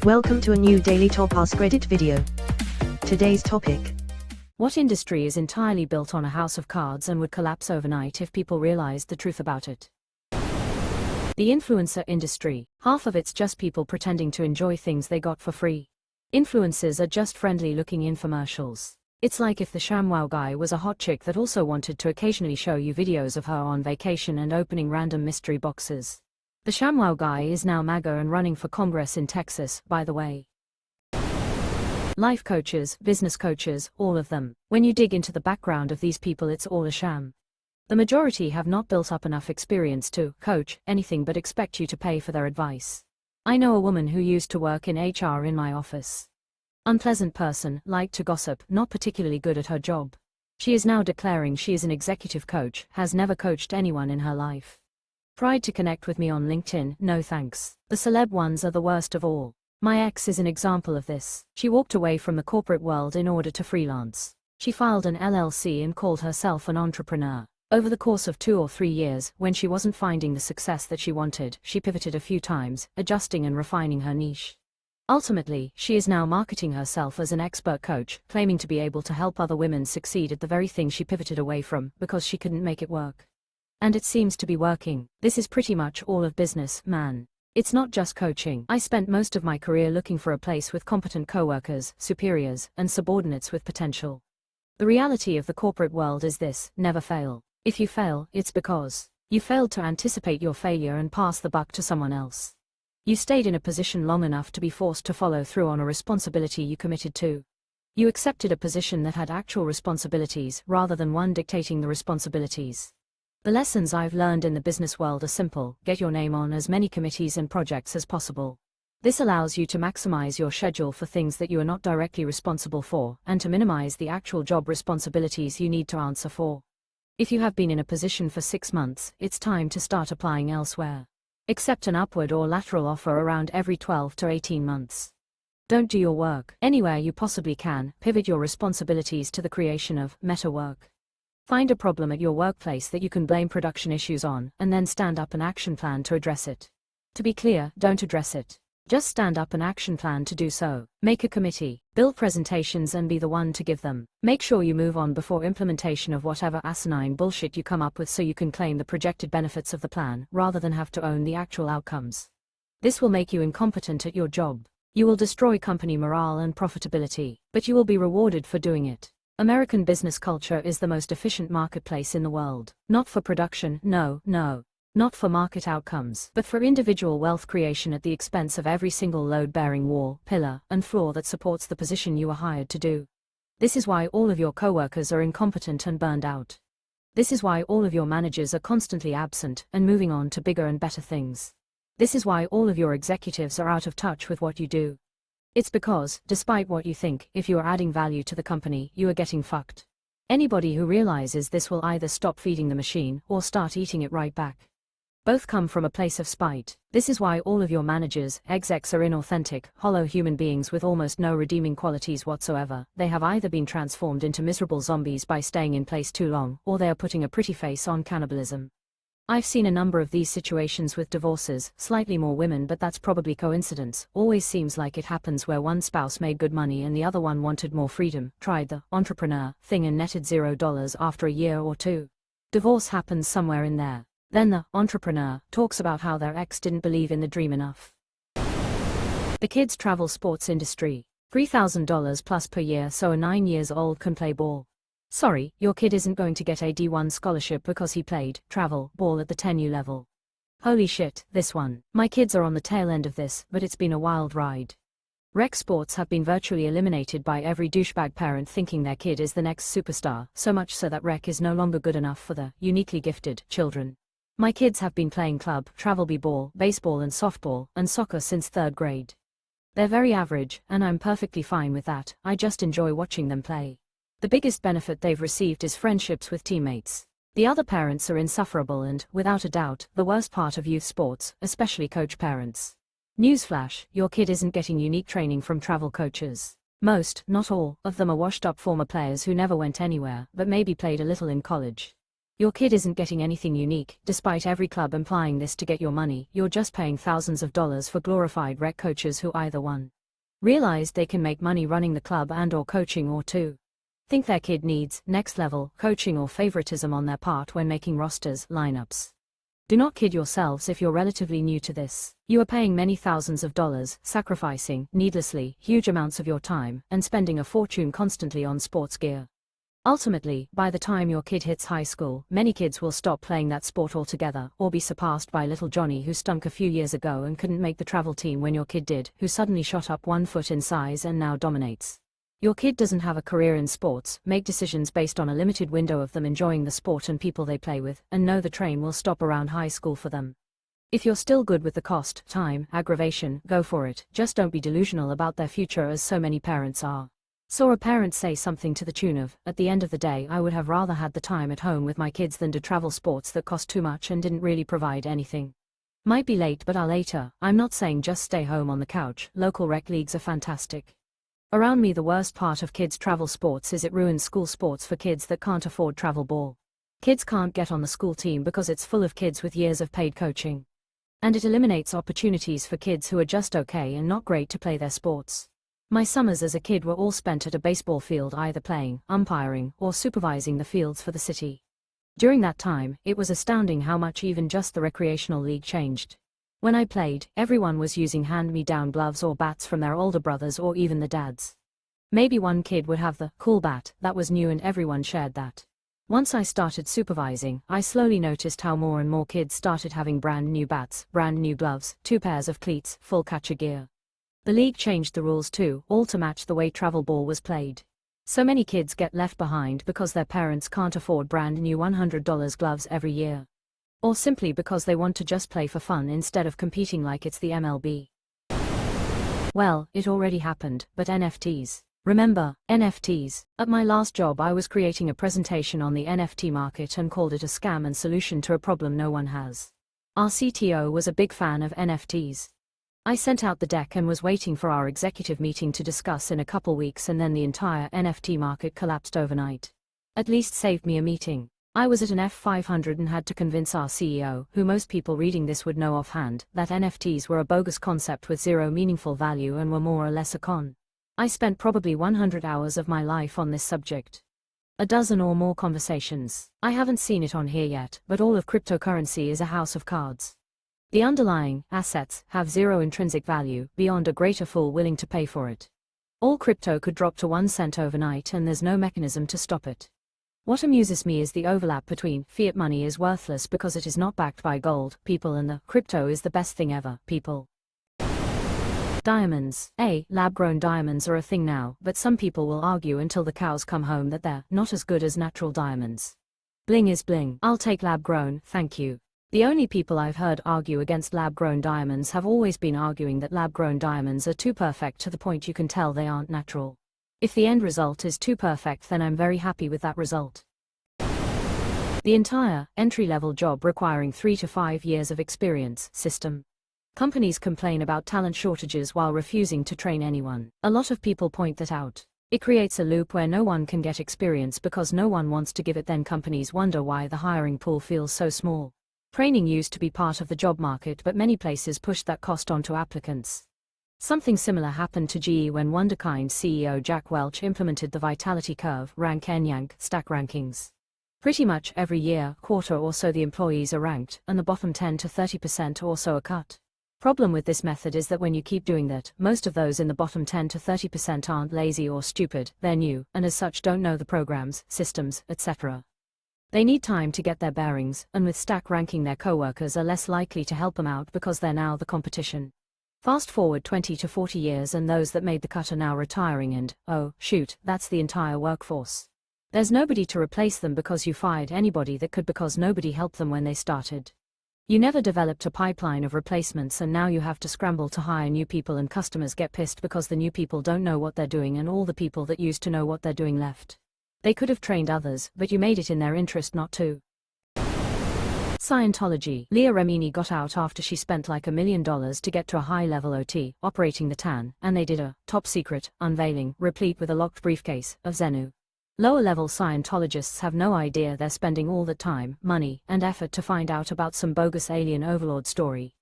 Welcome to a new Daily Top Askreddit video. Today's topic. What industry is entirely built on a house of cards and would collapse overnight if people realized the truth about it? The influencer industry. Half of it's just people pretending to enjoy things they got for free. Influencers are just friendly-looking infomercials. It's like if the ShamWow guy was a hot chick that also wanted to occasionally show you videos of her on vacation and opening random mystery boxes. The ShamWow guy is now MAGA and running for Congress in Texas, by the way. Life coaches, business coaches, all of them. When you dig into the background of these people, it's all a sham. The majority have not built up enough experience to coach anything but expect you to pay for their advice. I know a woman who used to work in HR in my office. Unpleasant person, liked to gossip, not particularly good at her job. She is now declaring she is an executive coach, has never coached anyone in her life. Tried to connect with me on LinkedIn, no thanks. The celeb ones are the worst of all. My ex is an example of this. She walked away from the corporate world in order to freelance. She filed an LLC and called herself an entrepreneur. Over the course of 2 or 3 years, when she wasn't finding the success that she wanted, she pivoted a few times, adjusting and refining her niche. Ultimately, she is now marketing herself as an expert coach, claiming to be able to help other women succeed at the very thing she pivoted away from, because she couldn't make it work. And it seems to be working. This is pretty much all of business, man. It's not just coaching. I spent most of my career looking for a place with competent coworkers, superiors, and subordinates with potential. The reality of the corporate world is this: never fail. If you fail, it's because you failed to anticipate your failure and pass the buck to someone else. You stayed in a position long enough to be forced to follow through on a responsibility you committed to. You accepted a position that had actual responsibilities rather than one dictating the responsibilities. The lessons I've learned in the business world are simple: get your name on as many committees and projects as possible. This allows you to maximize your schedule for things that you are not directly responsible for, and to minimize the actual job responsibilities you need to answer for. If you have been in a position for 6 months, it's time to start applying elsewhere. Accept an upward or lateral offer around every 12 to 18 months. Don't do your work anywhere you possibly can. Pivot your responsibilities to the creation of meta work. Find a problem at your workplace that you can blame production issues on, and then stand up an action plan to address it. To be clear, don't address it. Just stand up an action plan to do so. Make a committee, build presentations and be the one to give them. Make sure you move on before implementation of whatever asinine bullshit you come up with so you can claim the projected benefits of the plan, rather than have to own the actual outcomes. This will make you incompetent at your job. You will destroy company morale and profitability, but you will be rewarded for doing it. American business culture is the most efficient marketplace in the world. Not for production, no. Not for market outcomes, but for individual wealth creation at the expense of every single load-bearing wall, pillar, and floor that supports the position you are hired to do. This is why all of your coworkers are incompetent and burned out. This is why all of your managers are constantly absent and moving on to bigger and better things. This is why all of your executives are out of touch with what you do. It's because, despite what you think, if you are adding value to the company, you are getting fucked. Anybody who realizes this will either stop feeding the machine or start eating it right back. Both come from a place of spite. This is why all of your managers, execs are inauthentic, hollow human beings with almost no redeeming qualities whatsoever. They have either been transformed into miserable zombies by staying in place too long, or they are putting a pretty face on cannibalism. I've seen a number of these situations with divorces, slightly more women, but that's probably coincidence. Always seems like it happens where one spouse made good money and the other one wanted more freedom, tried the entrepreneur thing and netted $0 after a year or two. Divorce happens somewhere in there. Then the entrepreneur talks about how their ex didn't believe in the dream enough. The kids' travel sports industry. $3,000 plus per year so a 9 years old can play ball. Sorry, your kid isn't going to get a D1 scholarship because he played travel ball at the 10U level. Holy shit, this one. My kids are on the tail end of this, but it's been a wild ride. Rec sports have been virtually eliminated by every douchebag parent thinking their kid is the next superstar, so much so that rec is no longer good enough for the uniquely gifted children. My kids have been playing club, travel b-ball, baseball and softball, and soccer since 3rd grade. They're very average, and I'm perfectly fine with that. I just enjoy watching them play. The biggest benefit they've received is friendships with teammates. The other parents are insufferable and, without a doubt, the worst part of youth sports, especially coach parents. Newsflash, your kid isn't getting unique training from travel coaches. Most, not all, of them are washed-up former players who never went anywhere, but maybe played a little in college. Your kid isn't getting anything unique, despite every club implying this to get your money. You're just paying thousands of dollars for glorified rec coaches who either 1. Realize they can make money running the club and/or coaching, or 2. Think their kid needs next-level coaching or favoritism on their part when making rosters, lineups. Do not kid yourselves if you're relatively new to this. You are paying many thousands of dollars, sacrificing, needlessly, huge amounts of your time, and spending a fortune constantly on sports gear. Ultimately, by the time your kid hits high school, many kids will stop playing that sport altogether, or be surpassed by little Johnny who stunk a few years ago and couldn't make the travel team when your kid did, who suddenly shot up 1 foot in size and now dominates. Your kid doesn't have a career in sports. Make decisions based on a limited window of them enjoying the sport and people they play with, and know the train will stop around high school for them. If you're still good with the cost, time, aggravation, go for it. Just don't be delusional about their future as so many parents are. Saw a parent say something to the tune of, "At the end of the day, I would have rather had the time at home with my kids than to travel sports that cost too much and didn't really provide anything." Might be late, but I'll later. I'm not saying just stay home on the couch. Local rec leagues are fantastic. Around me, the worst part of kids' travel sports is it ruins school sports for kids that can't afford travel ball. Kids can't get on the school team because it's full of kids with years of paid coaching. And it eliminates opportunities for kids who are just okay and not great to play their sports. My summers as a kid were all spent at a baseball field, either playing, umpiring, or supervising the fields for the city. During that time, it was astounding how much even just the recreational league changed. When I played, everyone was using hand-me-down gloves or bats from their older brothers or even the dads. Maybe one kid would have the cool bat that was new and everyone shared that. Once I started supervising, I slowly noticed how more and more kids started having brand new bats, brand new gloves, 2 pairs of cleats, full catcher gear. The league changed the rules too, all to match the way travel ball was played. So many kids get left behind because their parents can't afford brand new $100 gloves every year. Or simply because they want to just play for fun instead of competing like it's the MLB. Well, it already happened, but NFTs. Remember, NFTs. At my last job I was creating a presentation on the NFT market and called it a scam and solution to a problem no one has. Our CTO was a big fan of NFTs. I sent out the deck and was waiting for our executive meeting to discuss in a couple weeks, and then the entire NFT market collapsed overnight. At least saved me a meeting. I was at an F500 and had to convince our CEO, who most people reading this would know offhand, that NFTs were a bogus concept with zero meaningful value and were more or less a con. I spent probably 100 hours of my life on this subject. A dozen or more conversations. I haven't seen it on here yet, but all of cryptocurrency is a house of cards. The underlying assets have zero intrinsic value beyond a greater fool willing to pay for it. All crypto could drop to 1 cent overnight and there's no mechanism to stop it. What amuses me is the overlap between fiat money is worthless because it is not backed by gold, people, and the crypto is the best thing ever, people. Diamonds. Lab-grown diamonds are a thing now, but some people will argue until the cows come home that they're not as good as natural diamonds. Bling is bling. I'll take lab-grown, thank you. The only people I've heard argue against lab-grown diamonds have always been arguing that lab-grown diamonds are too perfect to the point you can tell they aren't natural. If the end result is too perfect, then I'm very happy with that result. The entire entry-level job requiring 3 to 5 years of experience system. Companies complain about talent shortages while refusing to train anyone. A lot of people point that out. It creates a loop where no one can get experience because no one wants to give it. Then companies wonder why the hiring pool feels so small. Training used to be part of the job market, but many places pushed that cost onto applicants. Something similar happened to GE when Wonderkind CEO Jack Welch implemented the Vitality Curve rank and yank stack rankings. Pretty much every year, quarter or so, the employees are ranked, and the bottom 10 to 30% or so are cut. Problem with this method is that when you keep doing that, most of those in the bottom 10 to 30% aren't lazy or stupid, they're new, and as such don't know the programs, systems, etc. They need time to get their bearings, and with stack ranking their coworkers are less likely to help them out because they're now the competition. Fast forward 20 to 40 years and those that made the cut are now retiring and, oh, shoot, that's the entire workforce. There's nobody to replace them because you fired anybody that could because nobody helped them when they started. You never developed a pipeline of replacements and now you have to scramble to hire new people, and customers get pissed because the new people don't know what they're doing and all the people that used to know what they're doing left. They could have trained others, but you made it in their interest not to. Scientology. Leah Remini got out after she spent like $1 million to get to a high-level OT, operating the TAN, and they did a top-secret unveiling, replete with a locked briefcase, of Xenu. Lower-level Scientologists have no idea they're spending all the time, money, and effort to find out about some bogus alien overlord story.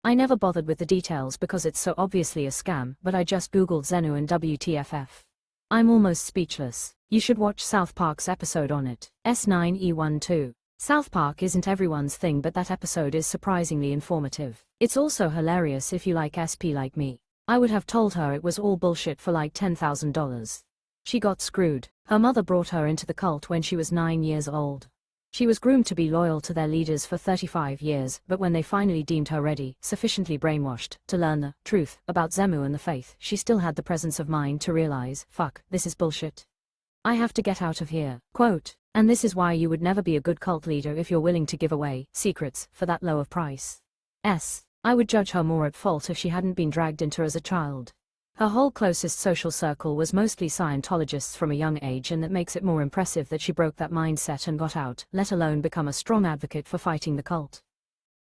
I never bothered with the details because it's so obviously a scam, but I just googled Xenu and WTFF. I'm almost speechless. You should watch South Park's episode on it. S9E12. South Park isn't everyone's thing, but that episode is surprisingly informative. It's also hilarious if you like SP like me. I would have told her it was all bullshit for like $10,000. She got screwed. Her mother brought her into the cult when she was 9 years old. She was groomed to be loyal to their leaders for 35 years, but when they finally deemed her ready, sufficiently brainwashed, to learn the truth about Xenu and the faith, she still had the presence of mind to realize, fuck, this is bullshit. I have to get out of here. Quote, and this is why you would never be a good cult leader if you're willing to give away secrets for that low of price. I would judge her more at fault if she hadn't been dragged into as a child. Her whole closest social circle was mostly Scientologists from a young age, and that makes it more impressive that she broke that mindset and got out, let alone become a strong advocate for fighting the cult.